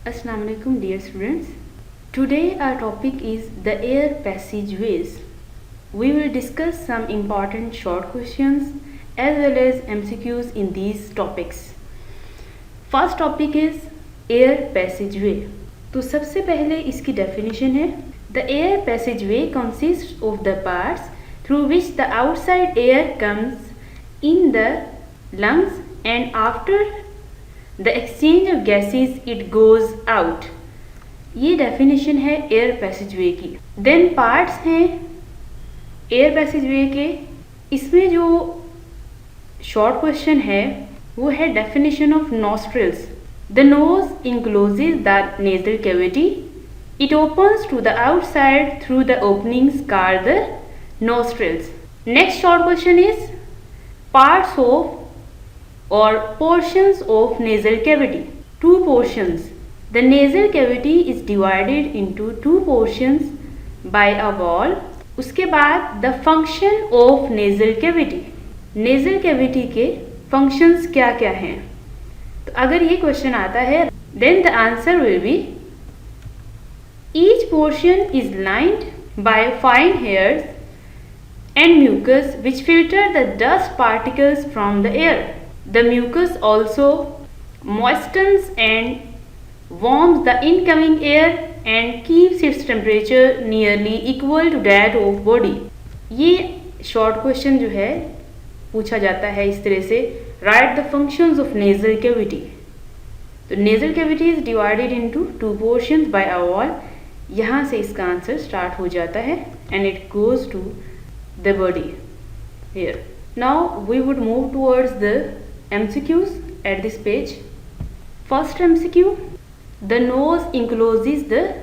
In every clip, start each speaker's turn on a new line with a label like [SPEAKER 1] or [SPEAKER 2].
[SPEAKER 1] Assalamu alaikum dear students. Today our topic is the air passageways. We will discuss some important short questions as well as MCQs in these topics. First topic is air passageway. तो सबसे पहले इसकी definition है The air passageway consists of the parts through which the outside air comes in the lungs and after the exchange of gases it goes out. ये definition है air passageway की. Then parts हैं air passageway के. इसमें जो short question है वो है definition of nostrils. The nose encloses the nasal cavity. It opens to the outside through the openings called the nostrils. Next short question is parts of or portions of nasal cavity. Two portions. The nasal cavity is divided into two portions by a wall. उसके बाद the function of nasal cavity. Nasal cavity के functions क्या क्या हैं? तो अगर ये question आता है then the answer will be each portion is lined by fine hairs and mucus which filter the dust particles from the air. The mucus also moistens and warms the incoming air and keeps its temperature nearly equal to that of body. ये short question जो है पूछा जाता है इस तरह से write the functions of nasal cavity. तो nasal cavity is divided into two portions by a wall. यहाँ से इसका आंसर स्टार्ट हो जाता है and it goes to the body here. Now we would move towards the MCQs at this page. First MCQ, the nose encloses the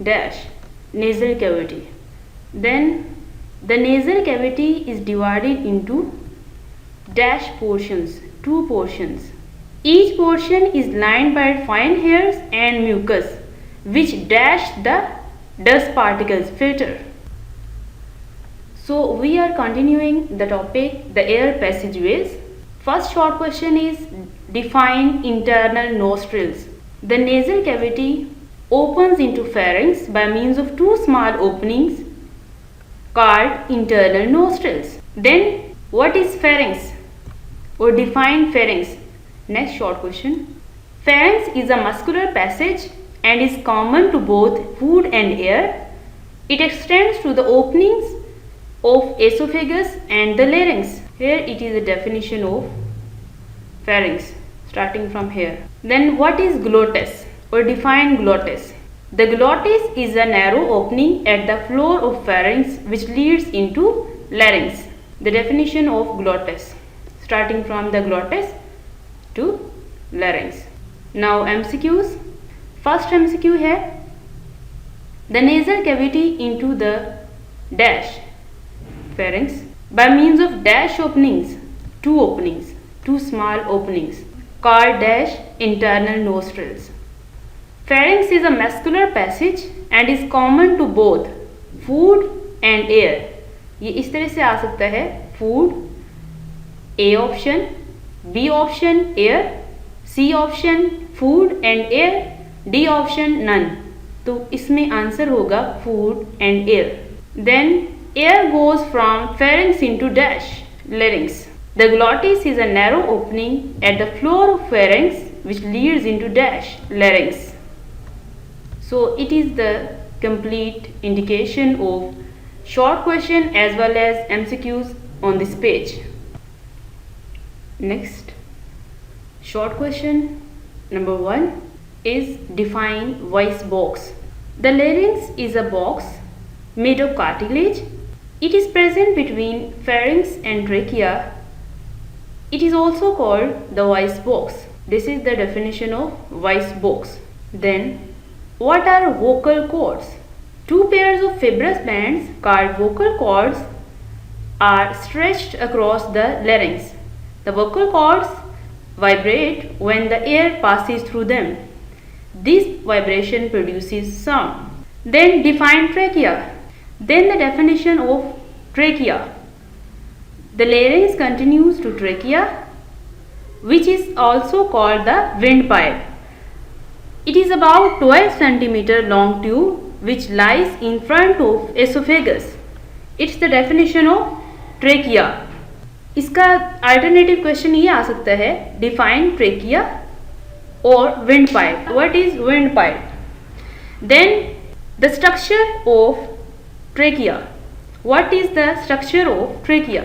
[SPEAKER 1] dash nasal cavity. Then the nasal cavity is divided into dash portions, two portions. Each portion is lined by fine hairs and mucus which dash the dust particles filter. So we are continuing the topic the air passageways. First short question is define internal nostrils. The nasal cavity opens into pharynx by means of two small openings called internal nostrils. Then what is pharynx or define pharynx? Next short question. Pharynx is a muscular passage and is common to both food and air. It extends to the openings of esophagus and the larynx. Here it is a definition of pharynx starting from here. Then what is glottis or define glottis? The glottis is a narrow opening at the floor of pharynx which leads into larynx. The definition of glottis starting from the glottis to larynx. Now MCQs. First MCQ है the nasal cavity into the dash pharynx by means of dash openings, two small openings called dash internal nostrils. Pharynx is a muscular passage and is common to both food and air. ये इस तरह से आ सकता है food, A option, B option air, C option food and air, D option none. तो इसमें answer होगा food and air. Then air goes from pharynx into dash larynx. The glottis is a narrow opening at the floor of pharynx which leads into dash larynx. So it is the complete indication of short question as well as MCQs on this page. Next short question number 1 is define voice box. The larynx is a box made of cartilage. It is present between pharynx and trachea. It is also called the voice box. This is the definition of voice box. Then, what are vocal cords? Two pairs of fibrous bands called vocal cords are stretched across the larynx. The vocal cords vibrate when the air passes through them. This vibration produces sound. Then define trachea. Then the definition of trachea. The larynx continues to trachea, which is also called the windpipe. It is about 12 cm long tube which lies in front of esophagus. It's the definition of trachea. इसका alternative question ये आ सकता है, define trachea और wind pipe. What is wind pipe? Then the structure of trachea. What is the structure of trachea?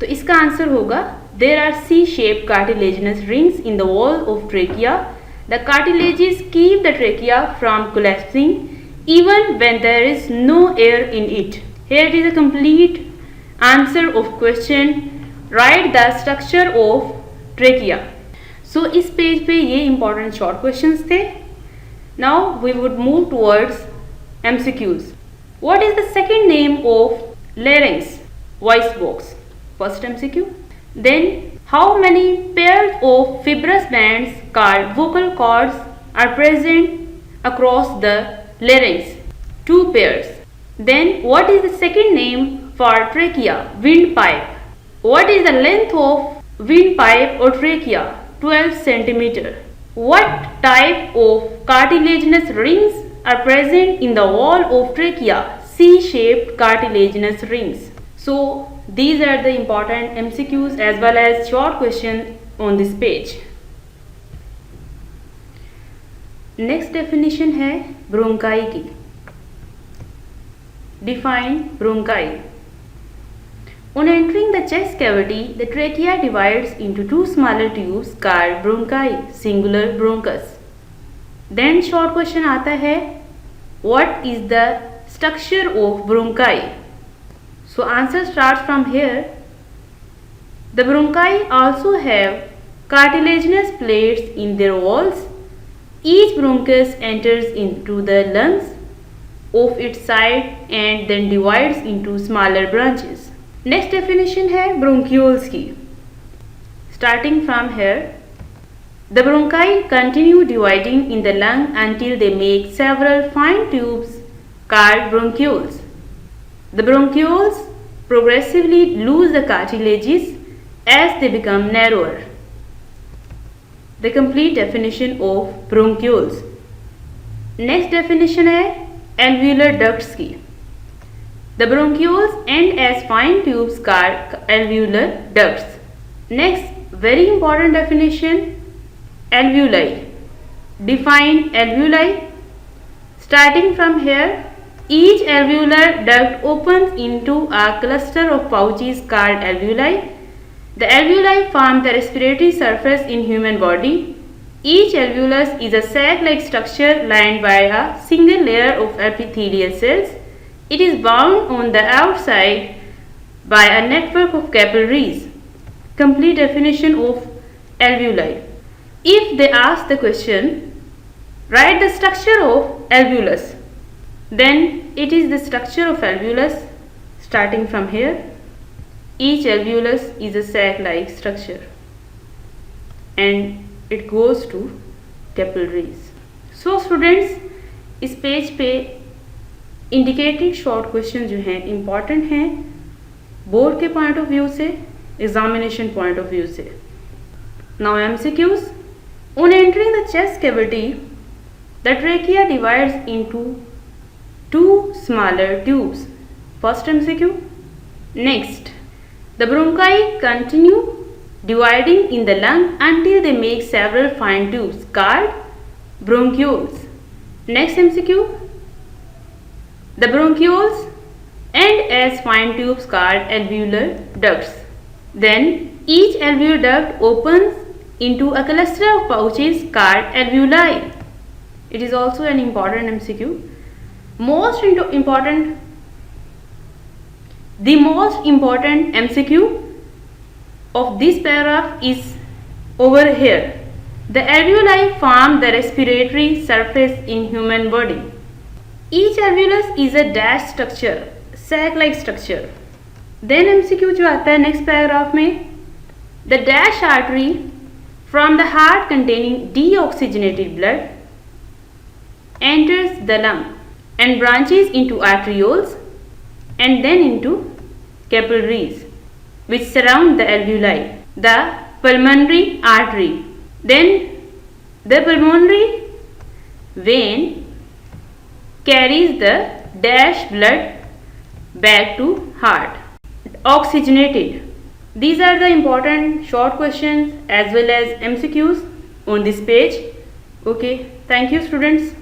[SPEAKER 1] तो इसका answer होगा, there are C-shaped cartilaginous rings in the wall of trachea. The cartilages keep the trachea from collapsing even when there is no air in it. Here it is a complete answer of question. Write the structure of trachea. So इस page पे ये important short questions थे. Now we would move towards MCQs. What is the second name of larynx? Voice box. First MCQ. Then how many pairs of fibrous bands called vocal cords are present across the larynx? 2 pairs. Then what is the second name for trachea? Windpipe. What is the length of windpipe or trachea? 12 cm. What type of cartilaginous rings are present in the wall of trachea? C-shaped cartilaginous rings. So these are the important MCQs as well as short questions on this page. Next definition है bronchi की. Define bronchi. On entering the chest cavity, the trachea divides into 2 smaller tubes called bronchi, singular bronchus. Then short question आता है, what is the structure of bronchi? So answer starts from here. The bronchi also have cartilaginous plates in their walls. Each bronchus enters into the lungs of its side and then divides into smaller branches. Next definition है bronchioles की. Starting from here, the bronchi continue dividing in the lung until they make several fine tubes called bronchioles. The bronchioles progressively lose the cartilages as they become narrower. The complete definition of bronchioles. Next definition है alveolar ducts की. The bronchioles end as fine tubes called alveolar ducts. Next very important definition, alveoli. Define alveoli. Starting from here, each alveolar duct opens into a cluster of pouches called alveoli. The alveoli form the respiratory surface in human body. Each alveolus is a sac-like structure lined by a single layer of epithelial cells. It is bound on the outside by a network of capillaries. Complete definition of alveoli. If they ask the question, write the structure of alveolus, then it is the structure of alveolus. Starting from here, each alveolus is a sac-like structure and it goes to capillaries. So students, इस page पे indicated short question जो हैं important हैं board के point of view से, examination point of view से. Now MCQs. On entering the chest cavity, the trachea divides into 2 smaller tubes. First MCQ. Next, the bronchi continue dividing in the lung until they make several fine tubes called bronchioles. Next MCQ. The bronchioles end as fine tubes called alveolar ducts. Then each alveolar duct opens into a cluster of pouches called alveoli. It is also an important MCQ. The most important MCQ of this paragraph is over here. The alveoli form the respiratory surface in human body. Each alveolus is a dash structure, sac-like structure. Then MCQ जो आता है next paragraph में, the dash artery from the heart containing deoxygenated blood enters the lung and branches into arterioles and then into capillaries which surround the alveoli. The pulmonary artery. Then the pulmonary vein carries the dash blood back to heart. Oxygenated. These are the important short questions as well as MCQs on this page. Okay, thank you students.